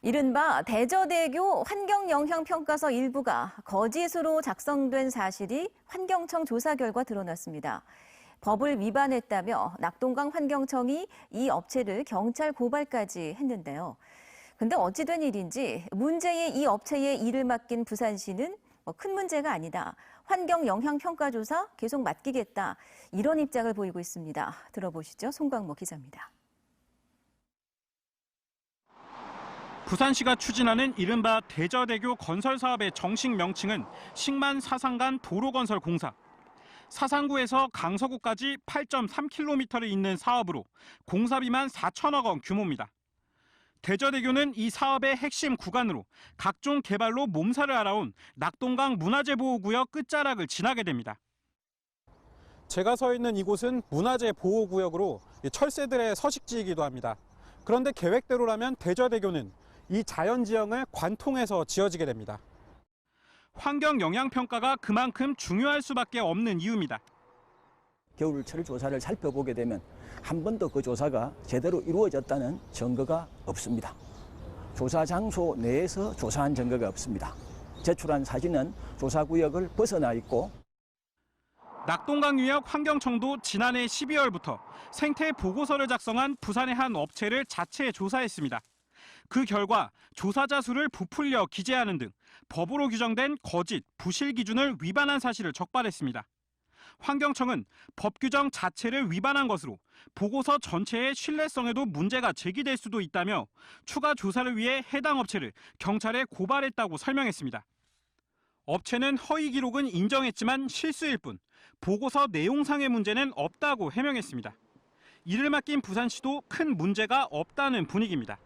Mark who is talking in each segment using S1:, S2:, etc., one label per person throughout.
S1: 이른바 대저대교 환경영향평가서 일부가 거짓으로 작성된 사실이 환경청 조사 결과 드러났습니다. 법을 위반했다며 낙동강 환경청이 이 업체를 경찰 고발까지 했는데요. 근데 어찌 된 일인지 문제의 이 업체에 일을 맡긴 부산시는 큰 문제가 아니다. 환경영향평가조사 계속 맡기겠다. 이런 입장을 보이고 있습니다. 들어보시죠. 송광모 기자입니다.
S2: 부산시가 추진하는 이른바 대저대교 건설 사업의 정식 명칭은 식만 사상간 도로건설 공사. 사상구에서 강서구까지 8.3km를 잇는 사업으로 공사비만 4천억 원 규모입니다. 대저대교는 이 사업의 핵심 구간으로 각종 개발로 몸살을 앓아온 낙동강 문화재보호구역 끝자락을 지나게 됩니다. 제가 서 있는 이곳은 문화재 보호구역으로 철새들의 서식지이기도 합니다. 그런데 계획대로라면 대저대교는 이 자연지형을 관통해서 지어지게 됩니다. 환경영향평가가 그만큼 중요할 수밖에 없는 이유입니다.
S3: 겨울철 조사를 살펴보게 되면 한 번도 그 조사가 제대로 이루어졌다는 증거가 없습니다. 조사 장소 내에서 조사한 증거가 없습니다. 제출한 사진은 조사구역을 벗어나 있고
S2: 낙동강유역 환경청도 지난해 12월부터 생태 보고서를 작성한 부산의 한 업체를 자체 조사했습니다. 그 결과 조사자 수를 부풀려 기재하는 등 법으로 규정된 거짓, 부실 기준을 위반한 사실을 적발했습니다. 환경청은 법 규정 자체를 위반한 것으로 보고서 전체의 신뢰성에도 문제가 제기될 수도 있다며 추가 조사를 위해 해당 업체를 경찰에 고발했다고 설명했습니다. 업체는 허위 기록은 인정했지만 실수일 뿐 보고서 내용상의 문제는 없다고 해명했습니다. 이를 맡긴 부산시도 큰 문제가 없다는 분위기입니다.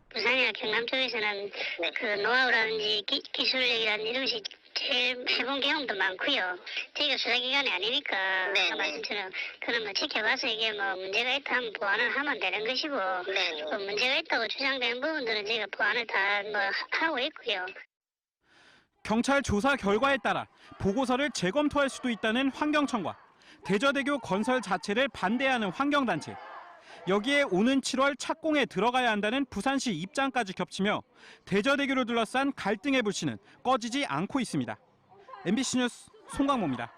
S4: 부산이나 경남 쪽에서는 그 노하우라든지 기술력이라든지 이런 것이 제일 해본 경험도 많고요. 저희가 수사기관이 아니니까 아까 말씀처럼 그런 거 지켜봐서 이게 뭐 문제가 있다 하면 보완을 하면 되는 것이고 또 문제가 있다고 주장되는 부분들은 저희가 보완을 다 뭐 하고 있고요.
S2: 경찰 조사 결과에 따라 보고서를 재검토할 수도 있다는 환경청과 대저대교 건설 자체를 반대하는 환경단체. 여기에 오는 7월 착공에 들어가야 한다는 부산시 입장까지 겹치며 대저대교를 둘러싼 갈등의 불씨는 꺼지지 않고 있습니다. MBC 뉴스 송광모입니다.